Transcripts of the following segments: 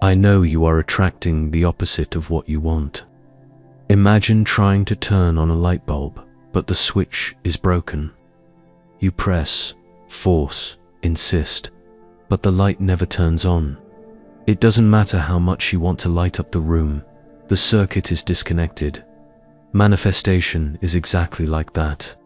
I know you are attracting the opposite of what you want. Imagine trying to turn on a light bulb, but the switch is broken. You press, force, insist, but the light never turns on. It doesn't matter how much you want to light up the room, the circuit is disconnected. Manifestation is exactly like that.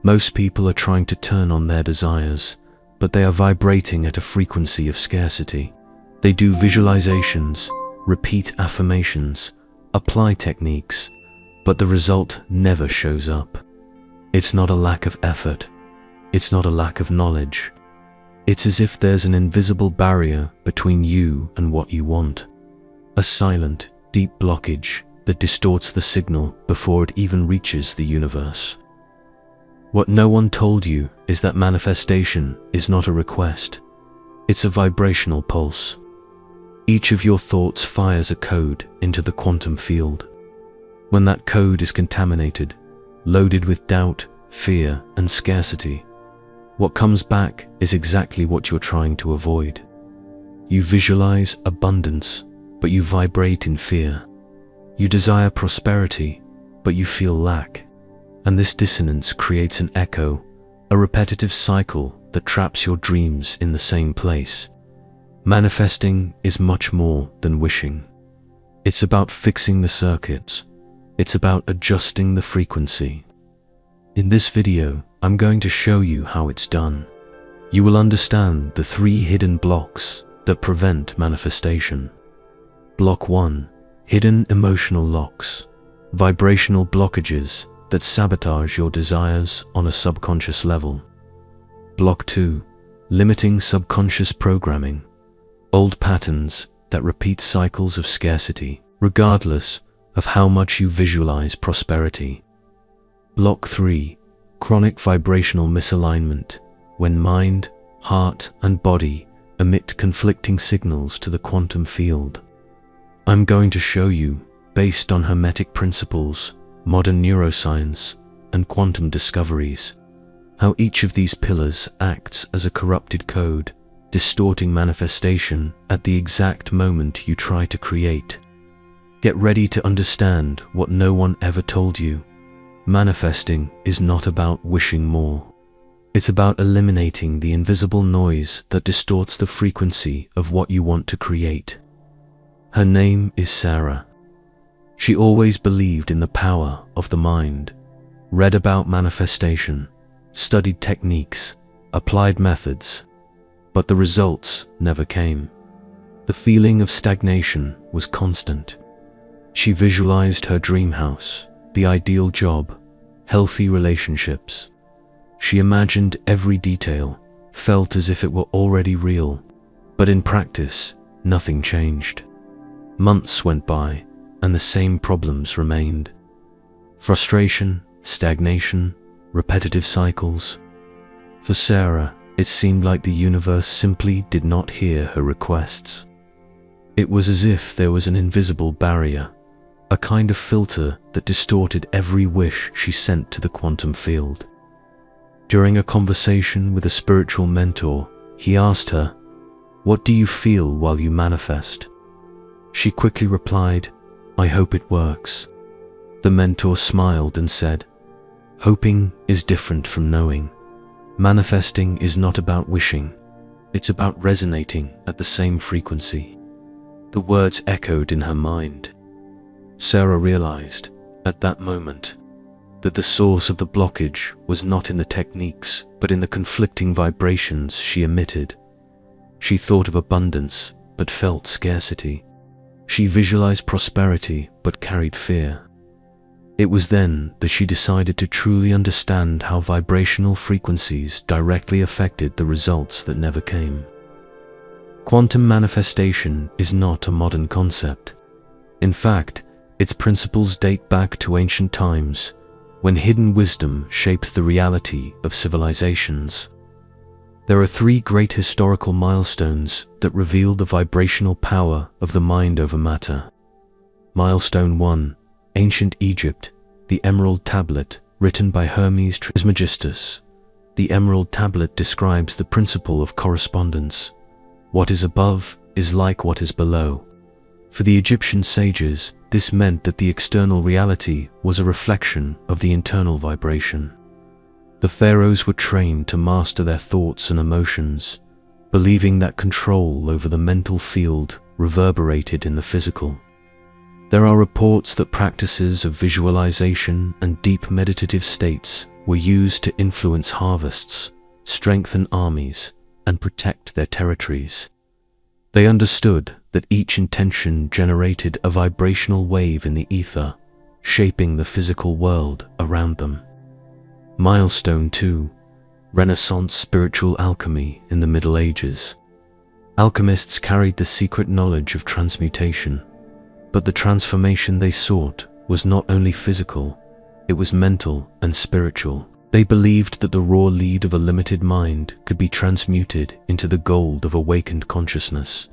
Most people are trying to turn on their desires, but they are vibrating at a frequency of scarcity. They do visualizations, repeat affirmations, apply techniques, but the result never shows up. It's not a lack of effort. It's not a lack of knowledge. It's as if there's an invisible barrier between you and what you want. A silent, deep blockage that distorts the signal before it even reaches the universe. What no one told you is that manifestation is not a request. It's a vibrational pulse. Each of your thoughts fires a code into the quantum field. When that code is contaminated, loaded with doubt, fear, and scarcity, what comes back is exactly what you're trying to avoid. You visualize abundance, but you vibrate in fear. You desire prosperity, but you feel lack. And this dissonance creates an echo, a repetitive cycle that traps your dreams in the same place. Manifesting is much more than wishing. It's about fixing the circuits. It's about adjusting the frequency. In this video, I'm going to show you how it's done. You will understand the 3 hidden blocks that prevent manifestation. Block 1. Hidden emotional locks. Vibrational blockages that sabotage your desires on a subconscious level. Block 2. Limiting subconscious programming. Old patterns that repeat cycles of scarcity, regardless of how much you visualize prosperity. Block 3. Chronic vibrational misalignment, when mind, heart, and body emit conflicting signals to the quantum field. I'm going to show you, based on Hermetic principles, modern neuroscience, and quantum discoveries, how each of these pillars acts as a corrupted code, distorting manifestation at the exact moment you try to create. Get ready to understand what no one ever told you. Manifesting is not about wishing more. It's about eliminating the invisible noise that distorts the frequency of what you want to create. Her name is Sarah. She always believed in the power of the mind, read about manifestation, studied techniques, applied methods, but the results never came. The feeling of stagnation was constant. She visualized her dream house, the ideal job, healthy relationships. She imagined every detail, felt as if it were already real, but in practice, nothing changed. Months went by, and the same problems remained. Frustration, stagnation, repetitive cycles. For Sarah, it seemed like the universe simply did not hear her requests. It was as if there was an invisible barrier, a kind of filter that distorted every wish she sent to the quantum field. During a conversation with a spiritual mentor, he asked her, "What do you feel while you manifest?" She quickly replied, "I hope it works." The mentor smiled and said, "Hoping is different from knowing. Manifesting is not about wishing. It's about resonating at the same frequency." The words echoed in her mind. Sarah realized, at that moment, that the source of the blockage was not in the techniques, but in the conflicting vibrations she emitted. She thought of abundance, but felt scarcity. She visualized prosperity, but carried fear. It was then that she decided to truly understand how vibrational frequencies directly affected the results that never came. Quantum manifestation is not a modern concept. In fact, its principles date back to ancient times, when hidden wisdom shaped the reality of civilizations. There are 3 great historical milestones that reveal the vibrational power of the mind over matter. Milestone 1. Ancient Egypt, the Emerald Tablet, written by Hermes Trismegistus. The Emerald Tablet describes the principle of correspondence. What is above is like what is below. For the Egyptian sages, this meant that the external reality was a reflection of the internal vibration. The pharaohs were trained to master their thoughts and emotions, believing that control over the mental field reverberated in the physical. There are reports that practices of visualization and deep meditative states were used to influence harvests, strengthen armies, and protect their territories. They understood that each intention generated a vibrational wave in the ether, shaping the physical world around them. Milestone 2. Renaissance spiritual alchemy in the Middle Ages. Alchemists carried the secret knowledge of transmutation, but the transformation they sought was not only physical, it was mental and spiritual. They believed that the raw lead of a limited mind could be transmuted into the gold of awakened consciousness.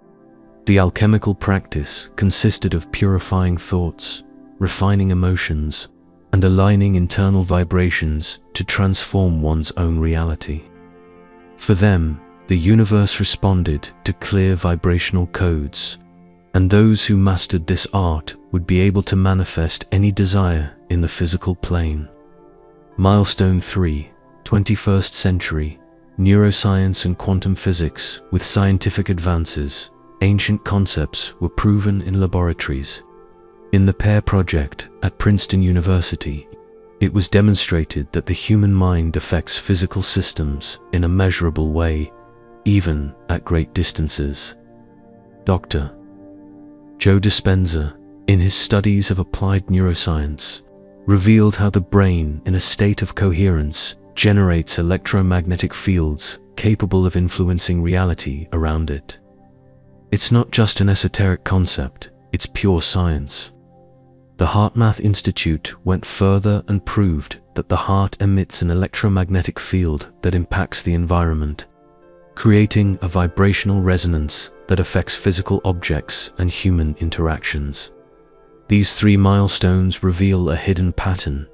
The alchemical practice consisted of purifying thoughts, refining emotions, and aligning internal vibrations to transform one's own reality. For them, the universe responded to clear vibrational codes, and those who mastered this art would be able to manifest any desire in the physical plane. Milestone 3. 21st century. Neuroscience and quantum physics. With scientific advances, ancient concepts were proven in laboratories. In the PAIR project at Princeton University, it was demonstrated that the human mind affects physical systems in a measurable way, even at great distances. Dr. Joe Dispenza, in his studies of applied neuroscience, revealed how the brain, in a state of coherence, generates electromagnetic fields capable of influencing reality around it. It's not just an esoteric concept, it's pure science. The HeartMath Institute went further and proved that the heart emits an electromagnetic field that impacts the environment, creating a vibrational resonance that affects physical objects and human interactions. These 3 milestones reveal a hidden pattern.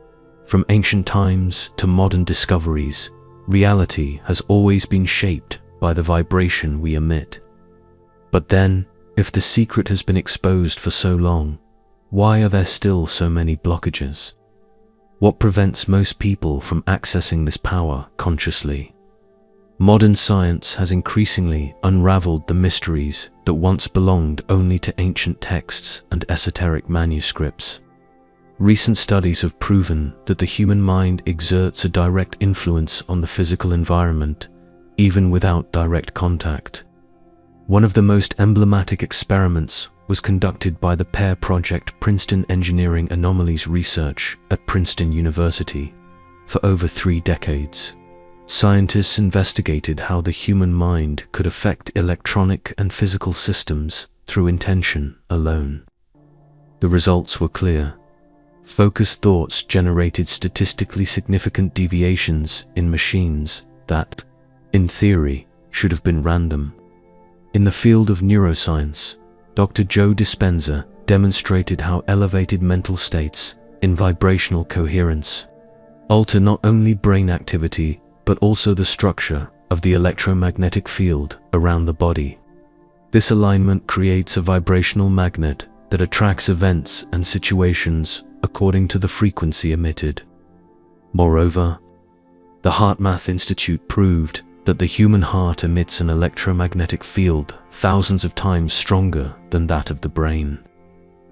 From ancient times to modern discoveries, reality has always been shaped by the vibration we emit. But then, if the secret has been exposed for so long, why are there still so many blockages? What prevents most people from accessing this power consciously? Modern science has increasingly unraveled the mysteries that once belonged only to ancient texts and esoteric manuscripts. Recent studies have proven that the human mind exerts a direct influence on the physical environment, even without direct contact. One of the most emblematic experiments was conducted by the PAIR project Princeton Engineering Anomalies Research at Princeton University. For over 3 decades, scientists investigated how the human mind could affect electronic and physical systems through intention alone. The results were clear. Focused thoughts generated statistically significant deviations in machines that, in theory, should have been random. In the field of neuroscience, Dr. Joe Dispenza demonstrated how elevated mental states in vibrational coherence alter not only brain activity but also the structure of the electromagnetic field around the body. This alignment creates a vibrational magnet that attracts events and situations according to the frequency emitted. Moreover, the HeartMath Institute proved that the human heart emits an electromagnetic field thousands of times stronger than that of the brain,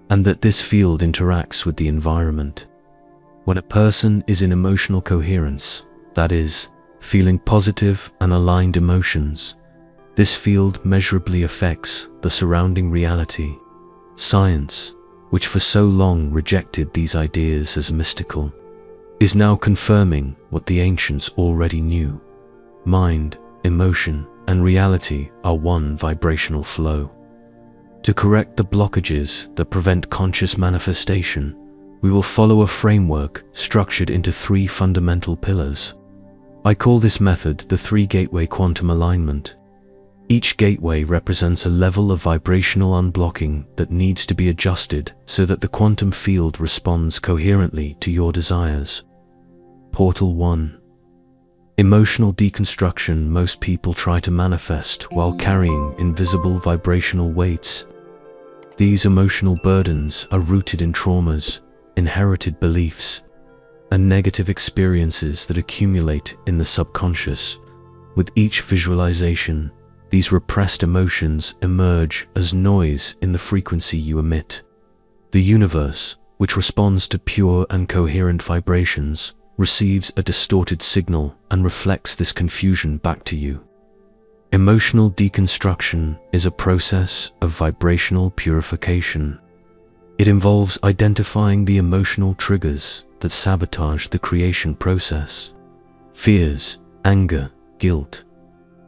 and that this field interacts with the environment. When a person is in emotional coherence, that is, feeling positive and aligned emotions, this field measurably affects the surrounding reality. Science, which for so long rejected these ideas as mystical, is now confirming what the ancients already knew. Mind, emotion, and reality are one vibrational flow. To correct the blockages that prevent conscious manifestation, we will follow a framework structured into 3 fundamental pillars. I call this method the 3-gateway quantum alignment. Each gateway represents a level of vibrational unblocking that needs to be adjusted so that the quantum field responds coherently to your desires. Portal 1. Emotional deconstruction. Most people try to manifest while carrying invisible vibrational weights. These emotional burdens are rooted in traumas, inherited beliefs, and negative experiences that accumulate in the subconscious. With each visualization, these repressed emotions emerge as noise in the frequency you emit. The universe, which responds to pure and coherent vibrations, receives a distorted signal and reflects this confusion back to you. Emotional deconstruction is a process of vibrational purification. It involves identifying the emotional triggers that sabotage the creation process. Fears, anger, guilt.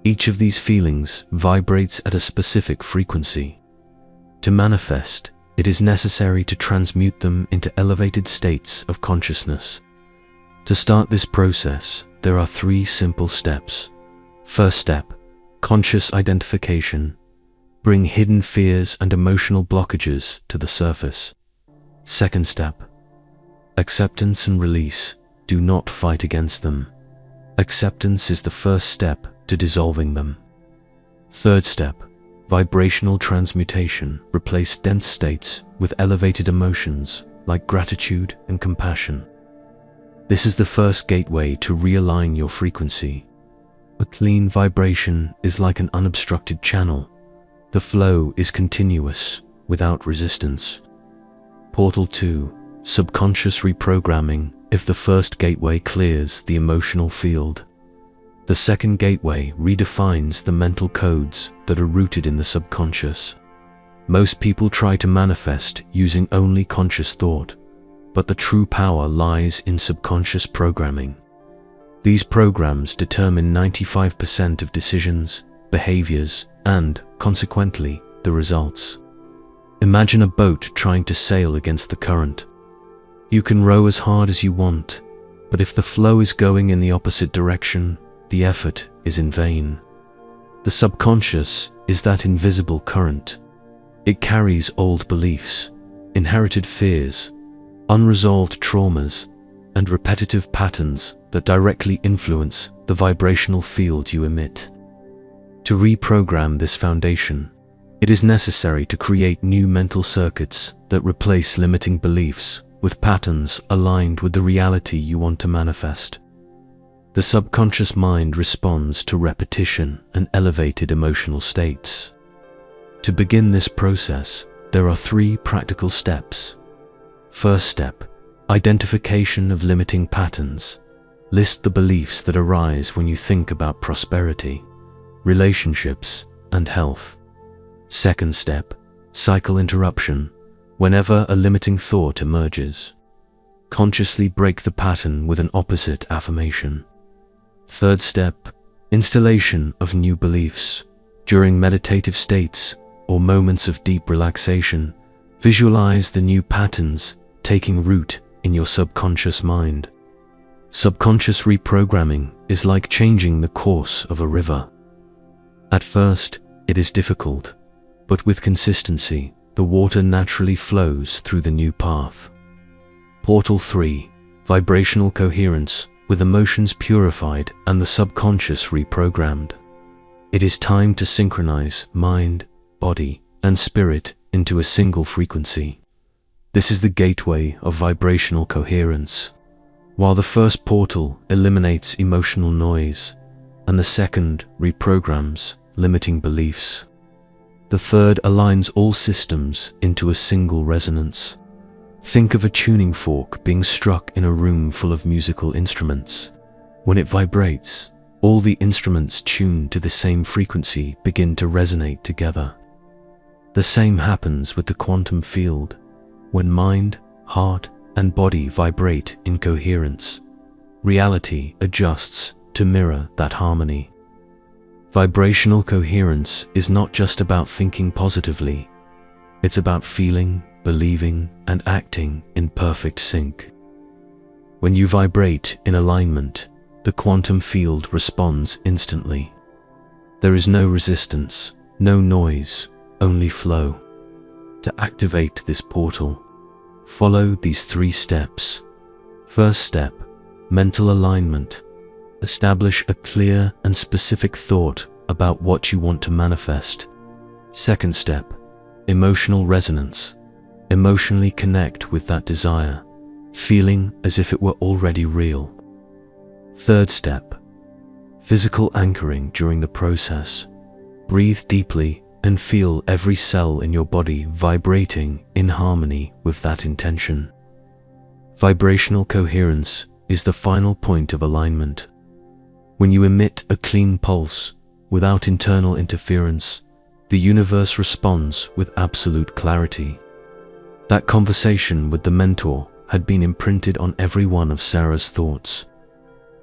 Each of these feelings vibrates at a specific frequency. To manifest, it is necessary to transmute them into elevated states of consciousness. To start this process, there are 3 simple steps. First step, conscious identification. Bring hidden fears and emotional blockages to the surface. Second step, acceptance and release. Do not fight against them. Acceptance is the first step to dissolving them. Third step, vibrational transmutation. Replace dense states with elevated emotions like gratitude and compassion. This is the first gateway to realign your frequency. A clean vibration is like an unobstructed channel. The flow is continuous, without resistance. Portal 2, subconscious reprogramming. If the first gateway clears the emotional field, the second gateway redefines the mental codes that are rooted in the subconscious. Most people try to manifest using only conscious thought, but the true power lies in subconscious programming. These programs determine 95% of decisions, behaviors, and, consequently, the results. Imagine a boat trying to sail against the current. You can row as hard as you want, but if the flow is going in the opposite direction, the effort is in vain. The subconscious is that invisible current. It carries old beliefs, inherited fears, unresolved traumas, and repetitive patterns that directly influence the vibrational field you emit. To reprogram this foundation, it is necessary to create new mental circuits that replace limiting beliefs with patterns aligned with the reality you want to manifest. The subconscious mind responds to repetition and elevated emotional states. To begin this process, there are 3 practical steps. First step, identification of limiting patterns. List the beliefs that arise when you think about prosperity, relationships, and health. Second step, cycle interruption. Whenever a limiting thought emerges, consciously break the pattern with an opposite affirmation. Third step, installation of new beliefs. During meditative states or moments of deep relaxation, visualize the new patterns taking root in your subconscious mind. Subconscious reprogramming is like changing the course of a river. At first, it is difficult, but with consistency, the water naturally flows through the new path. Portal 3, vibrational coherence. With emotions purified and the subconscious reprogrammed, it is time to synchronize mind, body, and spirit into a single frequency. This is the gateway of vibrational coherence. While the first portal eliminates emotional noise, and the second reprograms limiting beliefs, the third aligns all systems into a single resonance. Think of a tuning fork being struck in a room full of musical instruments. When it vibrates, all the instruments tuned to the same frequency begin to resonate together. The same happens with the quantum field. When mind, heart, and body vibrate in coherence, reality adjusts to mirror that harmony. Vibrational coherence is not just about thinking positively. It's about feeling, believing, and acting in perfect sync. When you vibrate in alignment, the quantum field responds instantly. There is no resistance, no noise, only flow. To activate this portal, follow these 3 steps. First step, mental alignment. Establish a clear and specific thought about what you want to manifest. Second step, emotional resonance. Emotionally connect with that desire, feeling as if it were already real. Third step, physical anchoring during the process. Breathe deeply and feel every cell in your body vibrating in harmony with that intention. Vibrational coherence is the final point of alignment. When you emit a clean pulse without internal interference, the universe responds with absolute clarity. That conversation with the mentor had been imprinted on every one of Sarah's thoughts.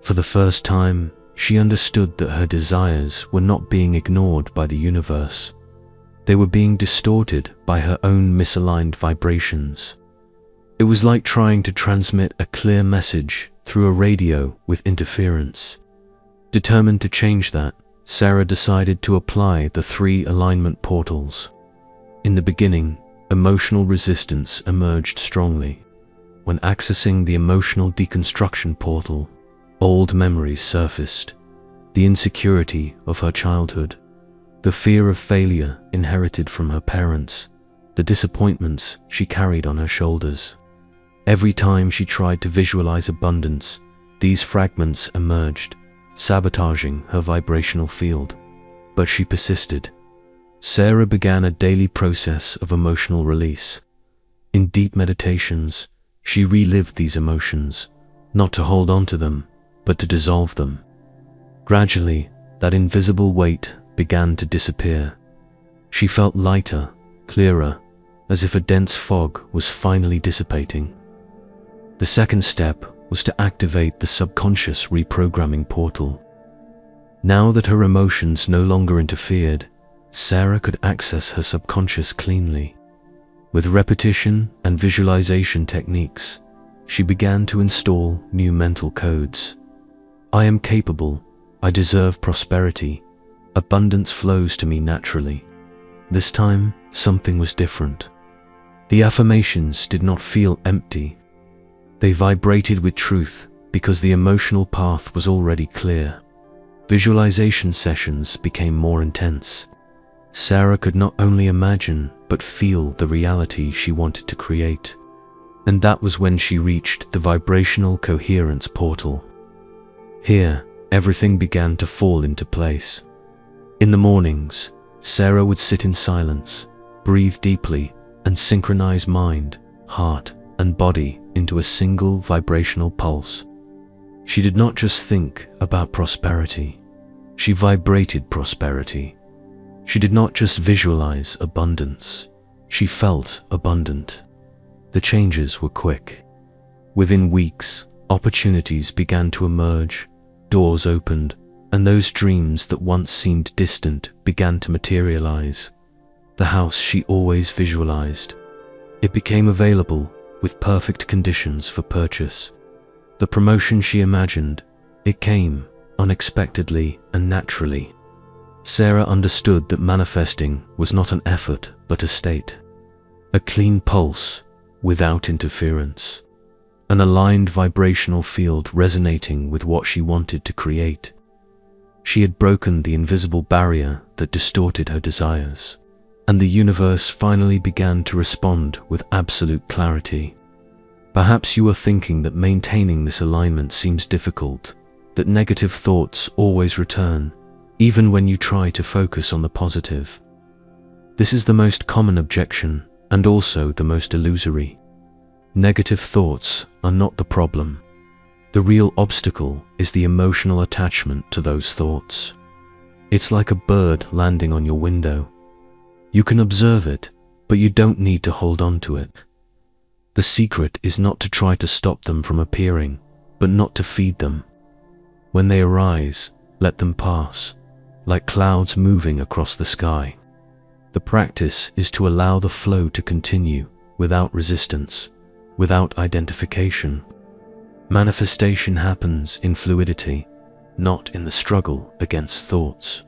For the first time, she understood that her desires were not being ignored by the universe. They were being distorted by her own misaligned vibrations. It was like trying to transmit a clear message through a radio with interference. Determined to change that, Sarah decided to apply the 3 alignment portals. In the beginning, emotional resistance emerged strongly. When accessing the emotional deconstruction portal, old memories surfaced. The insecurity of her childhood, the fear of failure inherited from her parents, the disappointments she carried on her shoulders. Every time she tried to visualize abundance, these fragments emerged, sabotaging her vibrational field. But she persisted. Sarah began a daily process of emotional release. In deep meditations, she relived these emotions, not to hold on to them, but to dissolve them. Gradually, that invisible weight began to disappear. She felt lighter, clearer, as if a dense fog was finally dissipating. The second step was to activate the subconscious reprogramming portal. Now that her emotions no longer interfered, Sarah could access her subconscious cleanly. With repetition and visualization techniques, she began to install new mental codes. I am capable. I deserve prosperity. Abundance flows to me naturally. This time, something was different. The affirmations did not feel empty. They vibrated with truth because the emotional path was already clear. Visualization sessions became more intense. Sarah could not only imagine but feel the reality she wanted to create. And that was when she reached the vibrational coherence portal. Here, everything began to fall into place. In the mornings, Sarah would sit in silence, breathe deeply, and synchronize mind, heart, and body into a single vibrational pulse. She did not just think about prosperity. She vibrated prosperity. She did not just visualize abundance. She felt abundant. The changes were quick. Within weeks, opportunities began to emerge, doors opened, and those dreams that once seemed distant began to materialize. The house she always visualized. It became available with perfect conditions for purchase. The promotion she imagined, it came unexpectedly and naturally. Sarah understood that manifesting was not an effort but a state. A clean pulse without interference. An aligned vibrational field resonating with what she wanted to create. She had broken the invisible barrier that distorted her desires, and the universe finally began to respond with absolute clarity. Perhaps you are thinking that maintaining this alignment seems difficult, that negative thoughts always return, even when you try to focus on the positive. This is the most common objection, and also the most illusory. Negative thoughts are not the problem. The real obstacle is the emotional attachment to those thoughts. It's like a bird landing on your window. You can observe it, but you don't need to hold on to it. The secret is not to try to stop them from appearing, but not to feed them. When they arise, let them pass, like clouds moving across the sky. The practice is to allow the flow to continue without resistance, without identification. Manifestation happens in fluidity, not in the struggle against thoughts.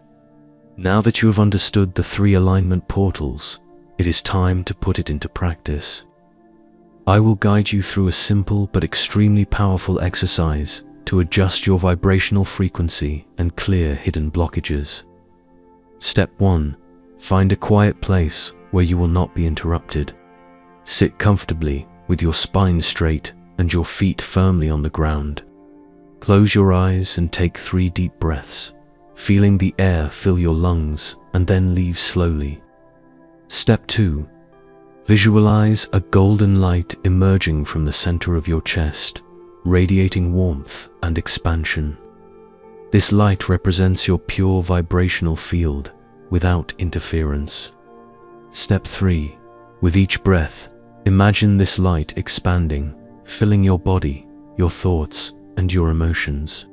Now that you have understood the 3 alignment portals, it is time to put it into practice. I will guide you through a simple but extremely powerful exercise to adjust your vibrational frequency and clear hidden blockages. Step 1. Find a quiet place where you will not be interrupted. Sit comfortably with your spine straight and your feet firmly on the ground. Close your eyes and take 3 deep breaths, feeling the air fill your lungs and then leave slowly. Step 2. Visualize a golden light emerging from the center of your chest, radiating warmth and expansion. This light represents your pure vibrational field without interference. Step 3. With each breath, imagine this light expanding, filling your body, your thoughts, and your emotions.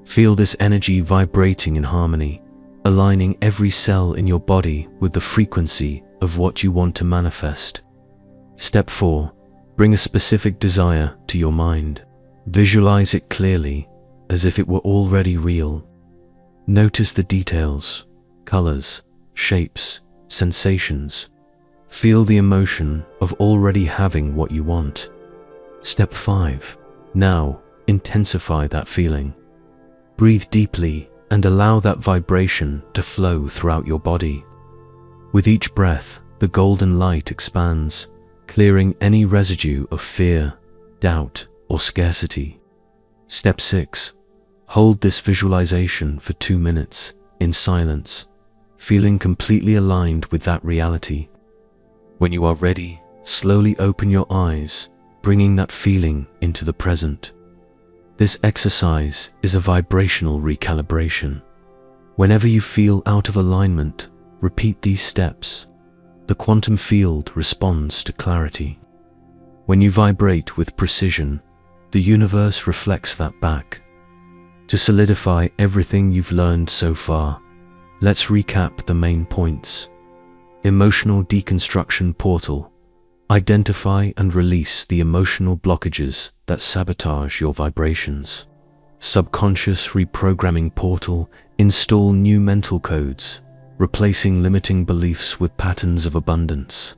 Feel this energy vibrating in harmony, aligning every cell in your body with the frequency of what you want to manifest. Step 4. Bring a specific desire to your mind. Visualize it clearly, as if it were already real. Notice the details, colors, shapes, sensations. Feel the emotion of already having what you want. Step 5. Now, intensify that feeling. Breathe deeply and allow that vibration to flow throughout your body. With each breath, the golden light expands, clearing any residue of fear, doubt, or scarcity. Step 6. Hold this visualization for 2 minutes in silence, feeling completely aligned with that reality. When you are ready, slowly open your eyes, bringing that feeling into the present. This exercise is a vibrational recalibration. Whenever you feel out of alignment, repeat these steps. The quantum field responds to clarity. When you vibrate with precision, the universe reflects that back. To solidify everything you've learned so far, let's recap the main points. Emotional deconstruction portal. Identify and release the emotional blockages that sabotage your vibrations. Subconscious reprogramming portal. Install new mental codes, replacing limiting beliefs with patterns of abundance.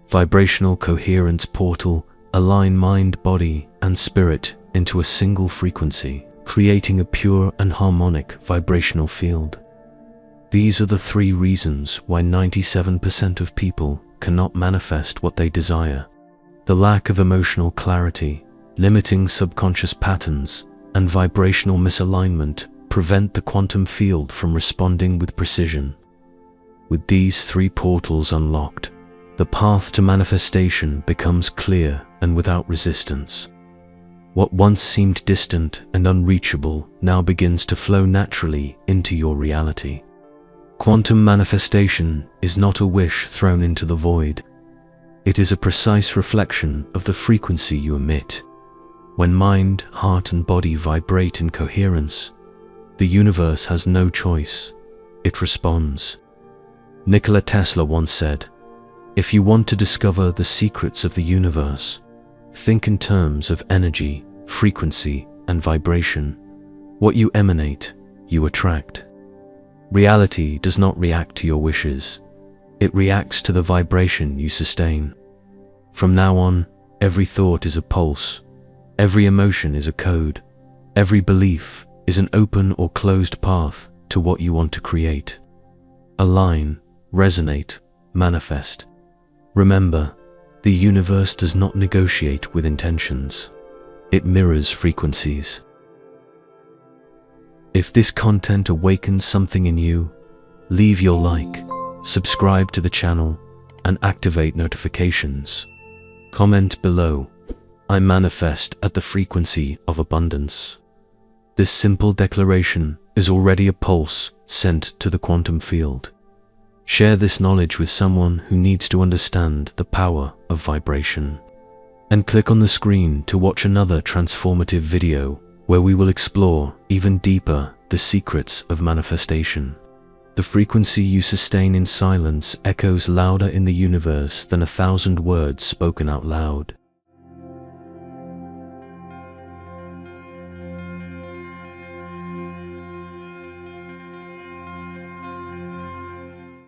Vibrational coherence portal. Align mind, body, and spirit into a single frequency, creating a pure and harmonic vibrational field. These are the 3 reasons why 97% of people cannot manifest what they desire. The lack of emotional clarity, limiting subconscious patterns, and vibrational misalignment prevent the quantum field from responding with precision. With these 3 portals unlocked, the path to manifestation becomes clear and without resistance. What once seemed distant and unreachable now begins to flow naturally into your reality. Quantum manifestation is not a wish thrown into the void. It is a precise reflection of the frequency you emit. When mind, heart, and body vibrate in coherence, the universe has no choice. It responds. Nikola Tesla once said, "If you want to discover the secrets of the universe, think in terms of energy, frequency, and vibration. What you emanate, you attract." Reality does not react to your wishes. It reacts to the vibration you sustain. From now on, every thought is a pulse. Every emotion is a code. Every belief is an open or closed path to what you want to create. Align, resonate, manifest. Remember, the universe does not negotiate with intentions. It mirrors frequencies. If this content awakens something in you, leave your like, subscribe to the channel, and activate notifications. Comment below, "I manifest at the frequency of abundance." This simple declaration is already a pulse sent to the quantum field. Share this knowledge with someone who needs to understand the power of vibration. And click on the screen to watch another transformative video where we will explore even deeper the secrets of manifestation. The frequency you sustain in silence echoes louder in the universe than 1,000 words spoken out loud.